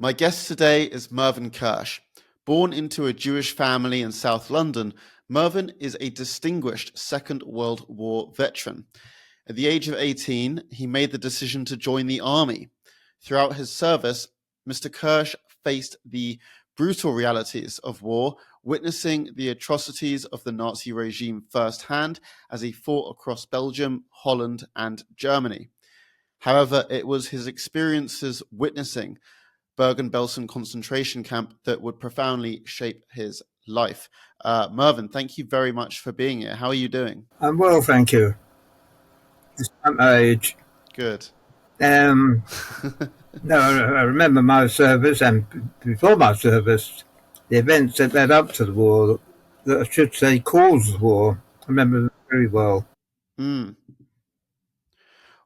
My guest today is Mervyn Kersh. Born into a Jewish family in South London, Mervyn is a distinguished Second World War veteran. At the age of 18, he made the decision to join the army. Throughout his service, Mr. Kersh faced the brutal realities of war, witnessing the atrocities of the Nazi regime firsthand as he fought across Belgium, Holland, and Germany. However, it was his experiences witnessing Bergen-Belsen concentration camp that would profoundly shape his life. Mervyn, thank you very much for being here. How are you doing? I'm well, thank you. Despite my age. Good. No, I remember my service, and before my service, the events that led up to the war, that I should say caused the war. I remember them very well.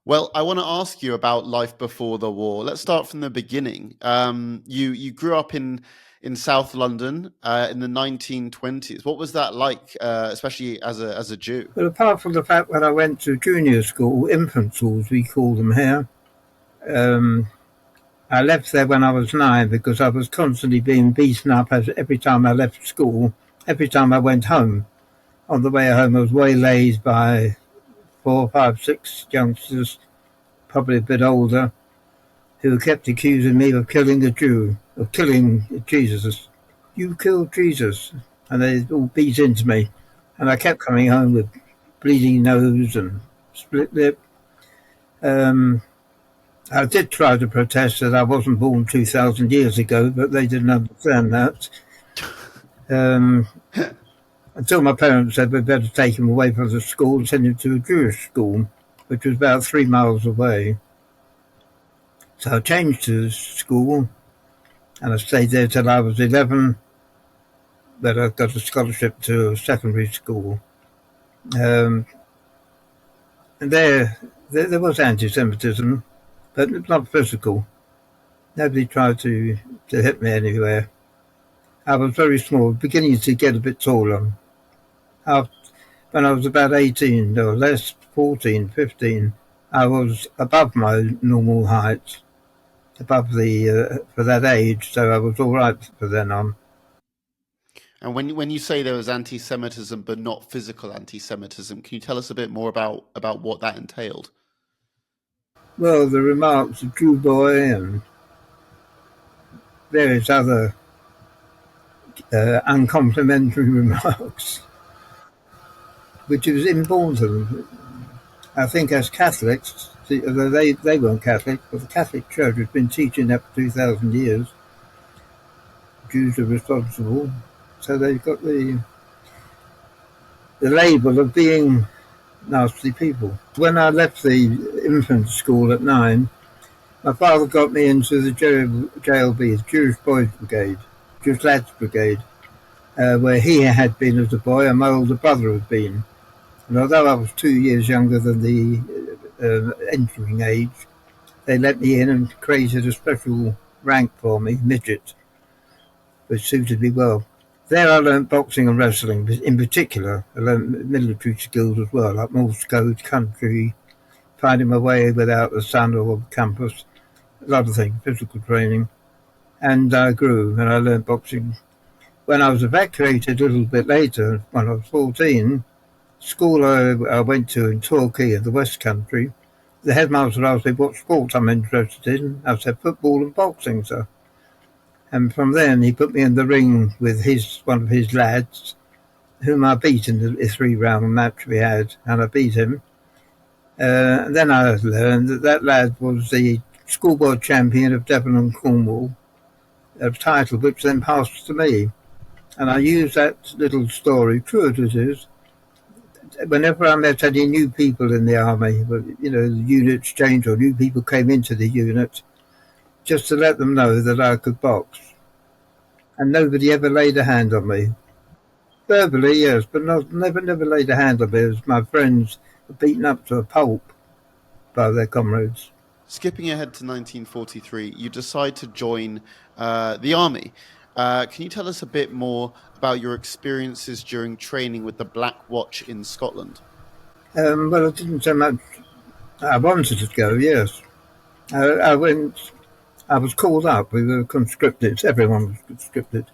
Well, I want to ask you about life before the war. Let's start from the beginning. You grew up in South London in the 1920s. What was that like, especially as a Jew? But apart from the fact that I went to junior school, infant schools we call them here, I left there when I was 9 because I was constantly being beaten up every time I left school, every time I went home. On the way home, I was waylaid by 4, 5, 6 youngsters, probably a bit older, who kept accusing me of killing a Jew, of killing Jesus. You killed Jesus. And they all beat into me. And I kept coming home with bleeding nose and split lip. I did try to protest that I wasn't born 2,000 years ago, but they didn't understand that. Until my parents said we'd better take him away from the school and send him to a Jewish school, which was about 3 miles away. So I changed to school, and I stayed there till I was 11, but I got a scholarship to a secondary school. And there was anti-Semitism, but not physical. Nobody tried to hit me anywhere. I was very small, beginning to get a bit taller. When I was about 18, or less, 14, 15, I was above my normal height, above for that age, so I was all right for then on. And when you say there was anti-Semitism, but not physical anti-Semitism, can you tell us a bit more about what that entailed? Well, the remarks of Jew boy and various other uncomplimentary remarks, which was inborn to them. I think as Catholics, although they weren't Catholic, but the Catholic Church has been teaching that for 2,000 years. Jews are responsible, so they've got the label of being nasty people. When I left the infant school at 9, my father got me into the JLB, the Jewish Boys Brigade, Jewish Lads Brigade, where he had been as a boy and my older brother had been. And although I was 2 years younger than the entering age, they let me in and created a special rank for me, midget, which suited me well. There I learnt boxing and wrestling. In particular, I learnt military skills as well, like Morse code, country, finding my way without the sun or the campus, a lot of things, physical training. And I grew and I learnt boxing. When I was evacuated a little bit later, when I was 14, school I went to in Torquay in the West Country, the headmaster asked me what sports I'm interested in. I said football and boxing, sir. And from then he put me in the ring with one of his lads, whom I beat in the 3-round match we had, and I beat him. And then I learned that lad was the schoolboy champion of Devon and Cornwall, a title which then passed to me. And I use that little story, true as it is, whenever I met any new people in the army, the units changed or new people came into the unit, just to let them know that I could box. And nobody ever laid a hand on me. Verbally, yes, but never laid a hand on me as my friends were beaten up to a pulp by their comrades. Skipping ahead to 1943, you decide to join the army. Can you tell us a bit more about your experiences during training with the Black Watch in Scotland? Well, it didn't so much. I wanted to go, yes. I I was called up. We were conscripted. Everyone was conscripted.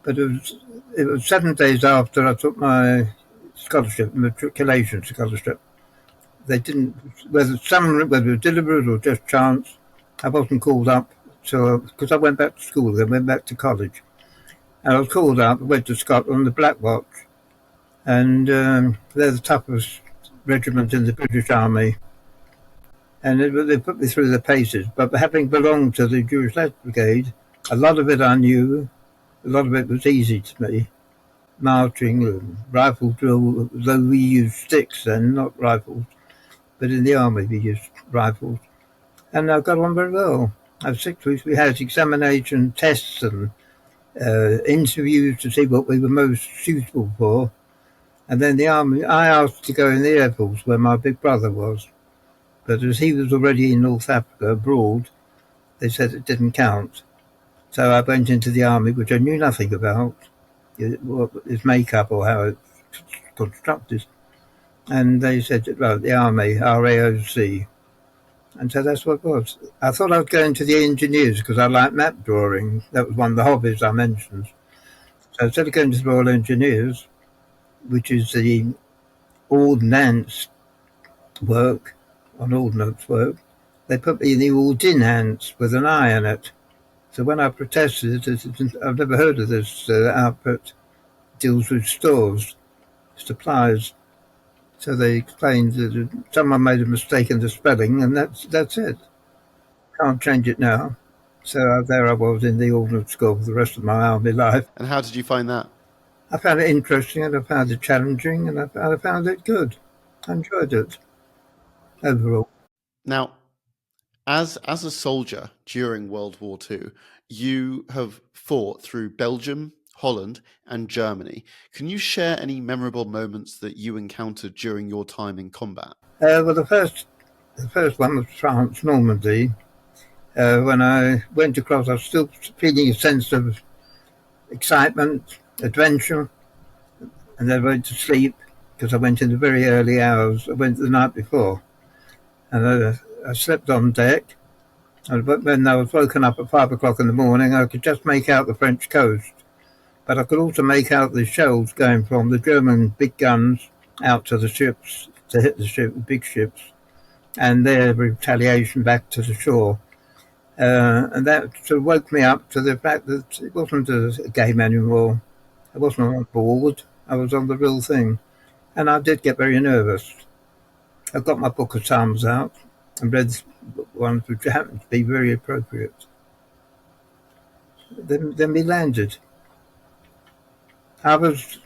But it was 7 days after I took my scholarship, matriculation scholarship. They didn't, whether it was deliberate or just chance, I wasn't called up because I went back to school, I went back to college. And I was called up, went to Scotland, the Black Watch, and they're the toughest regiment in the British Army. And they put me through the paces. But having belonged to the Jewish Lads Brigade, a lot of it I knew, a lot of it was easy to me. Marching, rifle drill, though we used sticks then, not rifles. But in the army we used rifles. And I got on very well. After 6 weeks we had examination tests and interviews to see what we were most suitable for. And then the army, I asked to go in the Air Force where my big brother was. But as he was already in North Africa abroad, they said it didn't count. So I went into the army, which I knew nothing about, its makeup or how it's constructed. And they said, well, the army, RAOC. And so that's what it was. I thought I was going to the engineers because I like map drawing. That was one of the hobbies I mentioned. So instead of going to the Royal Engineers, which is the ordnance work, on ordnance work, they put me in the ordinance with an I in it. So when I protested, I've never heard of this outfit, deals with stores, supplies. So they explained that someone made a mistake in the spelling, and that's it. Can't change it now. So there I was in the ordnance school for the rest of my army life. And how did you find that? I found it interesting, and I found it challenging, and I found it good. I enjoyed it overall. Now, as a soldier during World War II, you have fought through Belgium, Holland, and Germany. Can you share any memorable moments that you encountered during your time in combat? Well, the first one was France, Normandy. When I went across, I was still feeling a sense of excitement, adventure, and then I went to sleep because I went in the very early hours. I went the night before, and I slept on deck. And when I was woken up at 5 o'clock in the morning, I could just make out the French coast, but I could also make out the shells going from the German big guns out to the ships to hit the big ships, and their retaliation back to the shore. And that sort of woke me up to the fact that it wasn't a game anymore. I wasn't on board. I was on the real thing. And I did get very nervous. I got my book of Psalms out and read ones which happened to be very appropriate. Then we landed. I was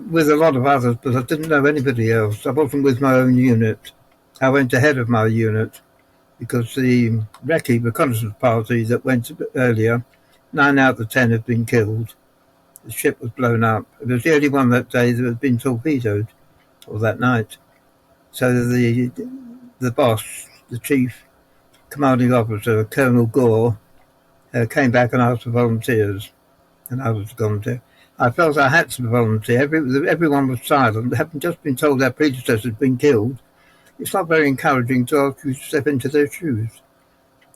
with a lot of others, but I didn't know anybody else. I wasn't with my own unit. I went ahead of my unit because the recce reconnaissance party that went earlier, 9 out of 10 had been killed. The ship was blown up. It was the only one that day that had been torpedoed, or that night. So the boss, the chief commanding officer, Colonel Gore, came back and asked for volunteers, and I was a volunteer. I felt I had to volunteer. Everyone was silent. Having just been told their predecessors had been killed, it's not very encouraging to ask you to step into their shoes.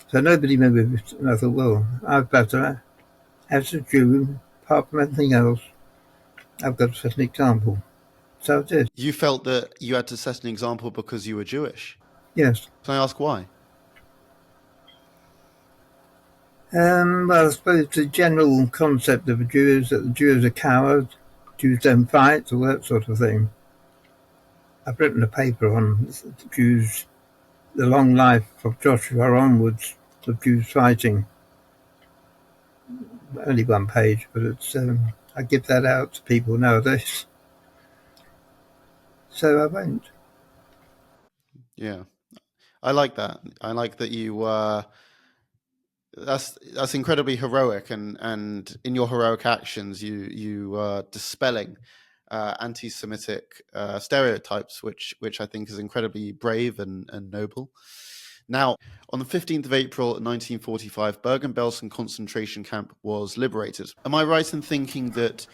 So nobody moved, and I thought, well, I've better, as a Jew, apart from anything else, I've got to set an example. So I did. You felt that you had to set an example because you were Jewish? Yes. Can I ask why? Well, I suppose the general concept of a Jew is that the Jews are cowards, Jews don't fight, all that sort of thing. I've written a paper on the Jews, the long life of Joshua onwards of Jews fighting. Only one page, but it's I give that out to people nowadays. So I went. Yeah, I like that. I like that you. That's incredibly heroic, and in your heroic actions, you dispelling anti-Semitic stereotypes, which I think is incredibly brave and noble. Now, on the 15th of April 1945, Bergen-Belsen concentration camp was liberated. Am I right in thinking that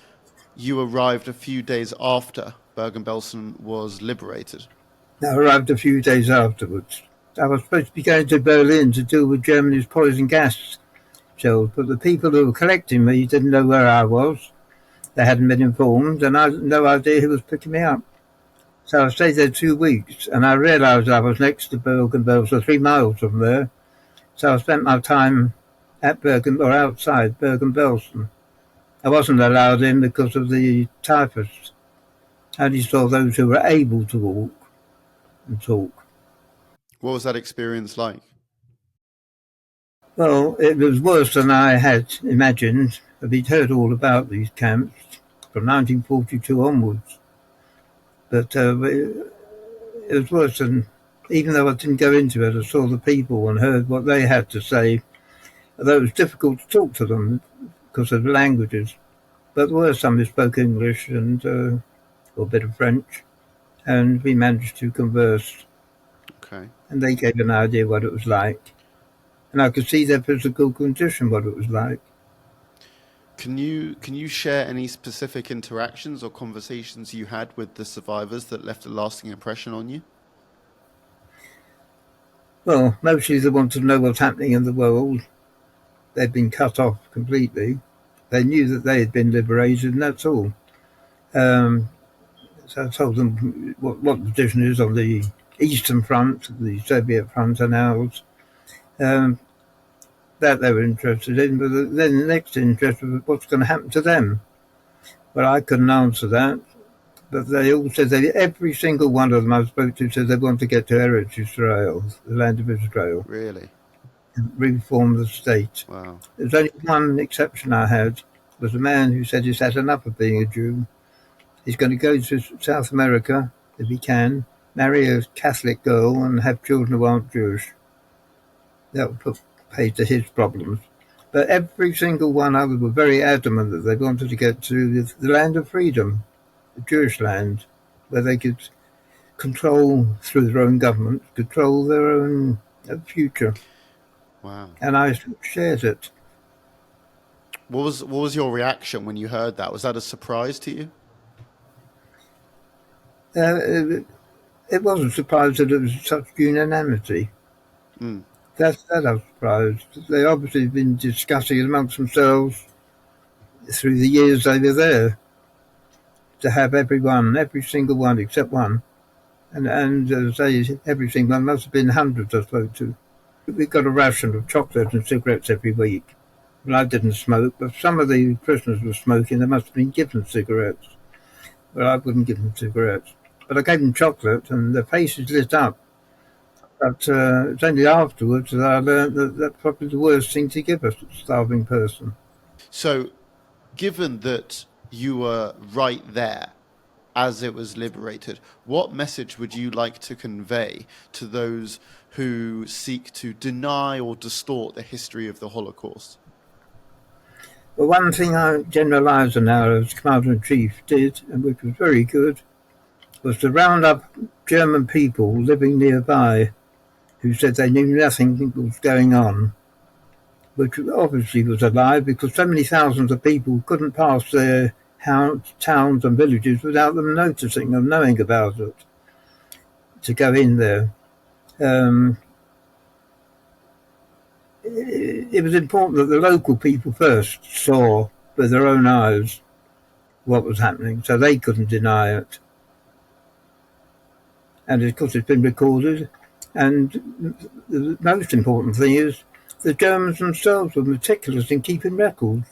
you arrived a few days after Bergen-Belsen was liberated? I arrived a few days afterwards. I was supposed to be going to Berlin to deal with Germany's poison gas shells, but the people who were collecting me didn't know where I was. They hadn't been informed, and I had no idea who was picking me up. So I stayed there 2 weeks, and I realised I was next to Bergen-Belsen, 3 miles from there. So I spent my time at outside Bergen-Belsen. I wasn't allowed in because of the typhus. I only saw those who were able to walk and talk. What was that experience like? Well, it was worse than I had imagined. We'd heard all about these camps from 1942 onwards. But it was worse than, even though I didn't go into it, I saw the people and heard what they had to say. Although it was difficult to talk to them because of the languages. But there were some who spoke English and or a bit of French, and we managed to converse. Okay. And they gave an idea what it was like. And I could see their physical condition, what it was like. Can you share any specific interactions or conversations you had with the survivors that left a lasting impression on you? Well, mostly they wanted to know what's happening in the world. They'd been cut off completely. They knew that they had been liberated, and that's all. So I told them what the position is on the Eastern Front, the Soviet front, and ours. That they were interested in, but then the next interest was what's going to happen to them. Well, I couldn't answer that, but they all said every single one of them I spoke to said they want to get to Eretz Israel, the land of Israel. Really? And reform the state. Wow. There's only one exception I had, was a man who said he's had enough of being a Jew. He's going to go to South America, if he can, marry a Catholic girl and have children who aren't Jewish. That would put paid to his problems. But every single one of them were very adamant that they wanted to get to the land of freedom, the Jewish land, where they could control, through their own government, control their own future. Wow. And I shared it. What was your reaction when you heard that? Was that a surprise to you? It wasn't surprised that it was such unanimity. Mm. That I was surprised. They obviously had been discussing it amongst themselves through the years they were there, to have every single one except one. And as I say, every single one must have been hundreds I spoke to. We got a ration of chocolate and cigarettes every week. Well, I didn't smoke, but some of the prisoners were smoking. They must have been given cigarettes. Well, I wouldn't give them cigarettes. But I gave them chocolate, and their faces lit up. But it's only afterwards that I learned that that's probably the worst thing to give a starving person. So, given that you were right there as it was liberated, what message would you like to convey to those who seek to deny or distort the history of the Holocaust? Well, one thing General Eisenhower's Commander-in-Chief did, and which was very good, was to round up German people living nearby who said they knew nothing was going on, which obviously was a lie because so many thousands of people couldn't pass their towns and villages without them noticing and knowing about it, to go in there. It was important that the local people first saw with their own eyes what was happening, so they couldn't deny it. And of course it's been recorded. And the most important thing is the Germans themselves were meticulous in keeping records.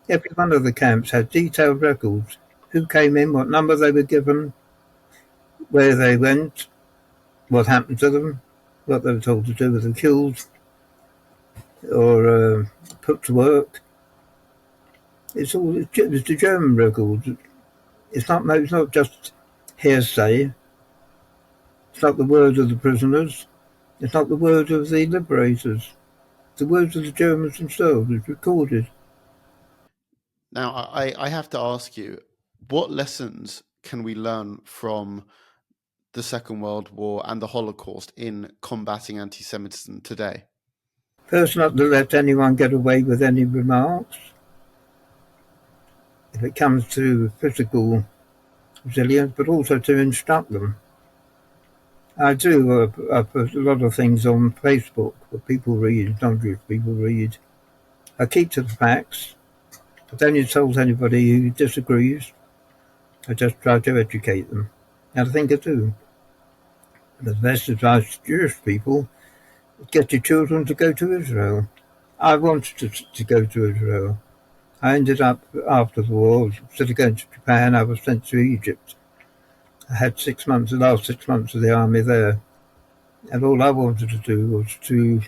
Every one of the camps had detailed records. Who came in, what number they were given, where they went, what happened to them, what they were told to do, whether killed or put to work. It's the German records. It's not just hearsay. It's not the words of the prisoners. It's not the words of the liberators. The words of the Germans themselves. It's recorded. Now, I have to ask you, what lessons can we learn from the Second World War and the Holocaust in combating anti-Semitism today? First, not to let anyone get away with any remarks. If it comes to physical resilience, but also to instruct them. I do. I put a lot of things on Facebook that people read, non-Jewish people read. I keep to the facts. I don't insult anybody who disagrees. I just try to educate them. And I think I do. The best advice to Jewish people is get your children to go to Israel. I wanted to go to Israel. I ended up, after the war, instead of going to Japan, I was sent to Egypt. I had the last 6 months of the army there. And all I wanted to do was to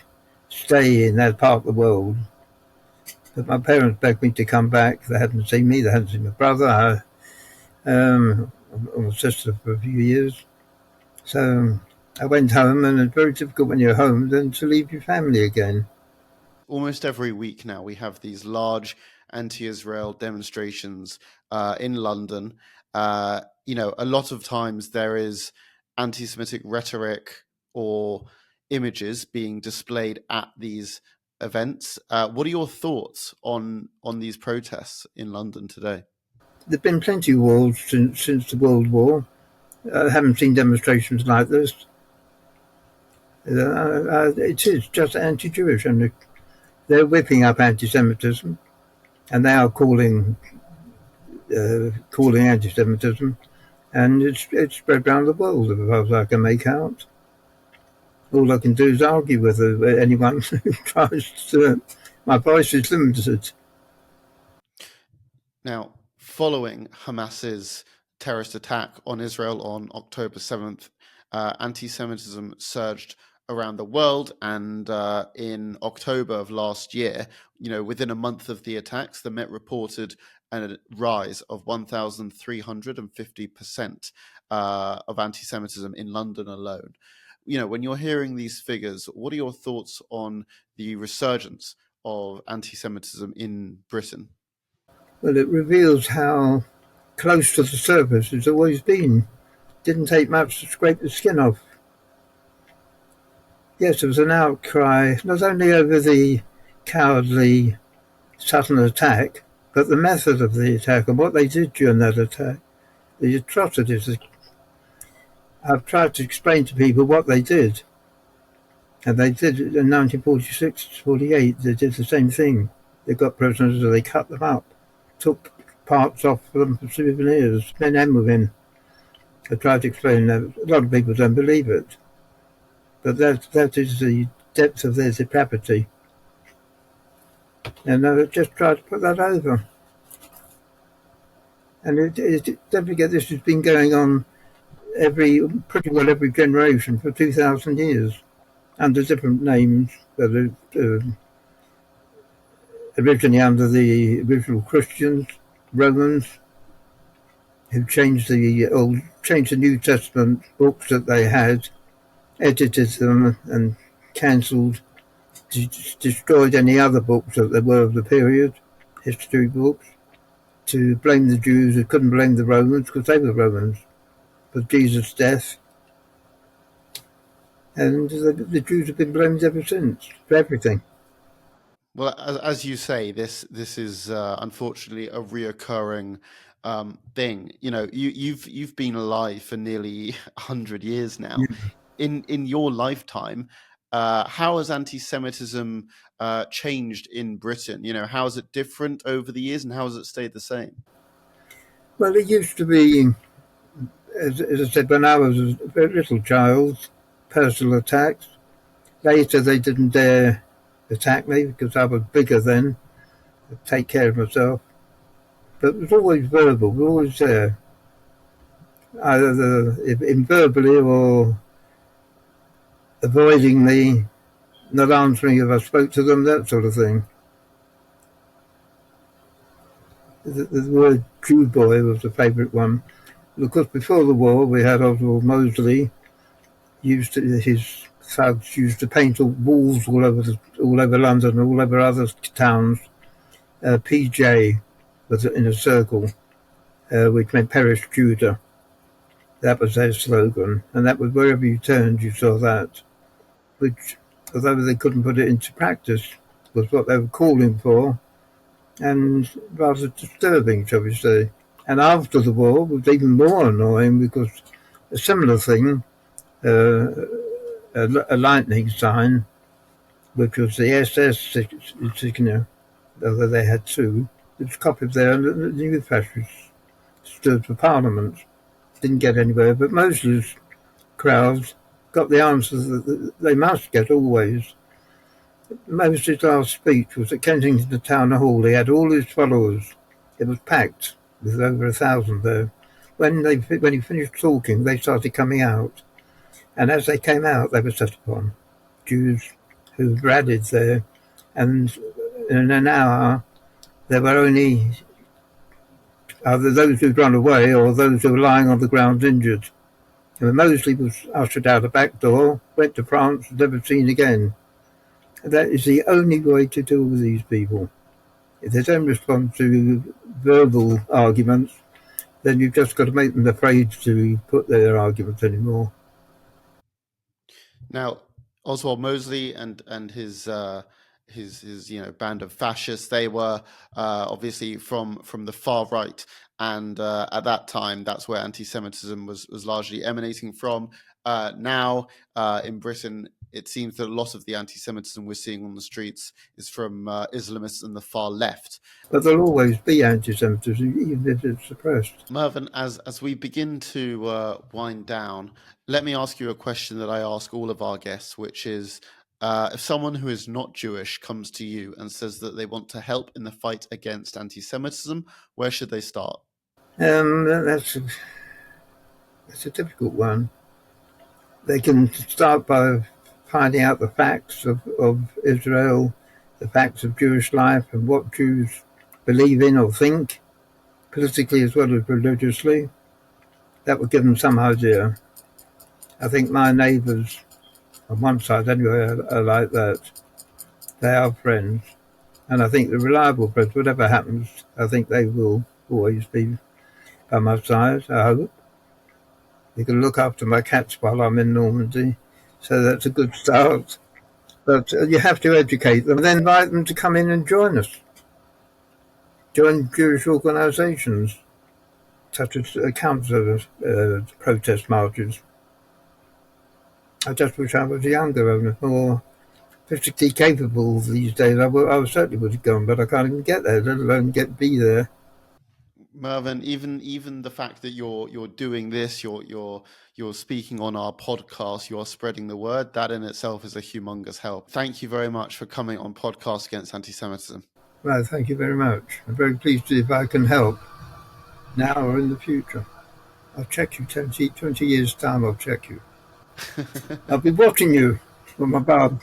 stay in that part of the world. But my parents begged me to come back. They hadn't seen me. They hadn't seen my brother or my sister for a few years. So I went home, and it's very difficult when you're home then to leave your family again. Almost every week now, we have these large anti-Israel demonstrations in London. A lot of times there is anti-Semitic rhetoric or images being displayed at these events. What are your thoughts on these protests in London today? There've been plenty of wars since the World War. I haven't seen demonstrations like this. It is just anti-Jewish, and they're whipping up anti-Semitism, and they are calling anti-Semitism, and it's spread around the world as far as I can make out. All I can do is argue with anyone who tries to. My voice is limited. Now, following Hamas's terrorist attack on Israel on October 7th, anti-Semitism surged around the world, and in October of last year, within a month of the attacks, the Met reported a rise of 1,350% of anti-Semitism in London alone. When you're hearing these figures, what are your thoughts on the resurgence of anti-Semitism in Britain? Well, it reveals how close to the surface it's always been. Didn't take much to scrape the skin off. Yes, there was an outcry, not only over the cowardly sudden attack, but the method of the attack and what they did during that attack. The atrocities. I've tried to explain to people what they did. And they did it in 1946-48. They did the same thing. They got prisoners and they cut them up, took parts off them for souvenirs, men and women. I tried to explain that. A lot of people don't believe it. But that is the depth of their depravity. And I just tried to put that over. And don't forget, this has been going on pretty well every generation for 2,000 years under different names, whether originally under the original Christians, Romans, who changed the New Testament books that they had, edited them and cancelled, destroyed any other books that there were of the period, history books, to blame the Jews who couldn't blame the Romans because they were Romans, for Jesus' death. And the Jews have been blamed ever since for everything. Well, as you say, this is unfortunately a reoccurring thing. You've been alive for nearly 100 years now. Yeah. In your lifetime, how has anti-Semitism changed in Britain? How is it different over the years, and how has it stayed the same? Well, it used to be, as I said, when I was a very little child, personal attacks. Later, they didn't dare attack me because I was bigger then. I'd take care of myself. But it was always verbal, always there. Either verbally or avoiding me, not answering if I spoke to them, that sort of thing. The word Jew boy was a favourite one. Of course, before the war, we had Oswald Mosley. His thugs used to paint walls all over London, all over other towns. PJ was in a circle, which meant Perish Judah. That was their slogan, and that was wherever you turned, you saw that. Which, although they couldn't put it into practice, was what they were calling for, and rather disturbing, shall we say. And after the war, it was even more annoying because a similar thing a lightning sign, which was the SS signal, although they had two. It was copied there, and the new fascists stood for Parliament. Didn't get anywhere, but Mosley's crowds got the answers that they must get always. Mosley's last speech was at Kensington Town Hall. He had all his followers. It was packed with over 1,000 there. When he finished talking, they started coming out. And as they came out, they were set upon. Jews who were added there. And in an hour, there were only either those who'd run away or those who were lying on the ground injured. And Mosley was ushered out a back door, went to France, never seen again. And that is the only way to deal with these people. If they don't respond to verbal arguments, then you've just got to make them afraid to put their arguments anymore. Now, Oswald Mosley and his band of fascists, they were obviously from the far right, and at that time that's where anti-Semitism was largely emanating from. Now in Britain, it seems that a lot of the anti-Semitism we're seeing on the streets is from Islamists and the far left. But there'll always be anti-Semitism, even if it's suppressed. Mervyn, as we begin to wind down, let me ask you a question that I ask all of our guests, which is, if someone who is not Jewish comes to you and says that they want to help in the fight against anti-Semitism, where should they start? That's a difficult one. They can start by finding out the facts of Israel, the facts of Jewish life and what Jews believe in or think, politically as well as religiously. That would give them some idea. I think my neighbours, on one side anyway, are like that. They are friends. And I think the reliable friends, whatever happens, I think they will always be by my side, I hope. They can look after my cats while I'm in Normandy, so that's a good start. But you have to educate them and then invite them to come in and join us. Join Jewish organisations, such as counter protest marches. I just wish I was younger and more physically capable these days. I certainly would have gone, but I can't even get there, let alone be there. Mervyn, even the fact that you're doing this, you're speaking on our podcast, you're spreading the word, that in itself is a humongous help. Thank you very much for coming on Podcast Against Anti-Semitism. Well, thank you very much. I'm very pleased if I can help now or in the future. I'll check you 20 years' time, I'll check you. I'll be watching you from above.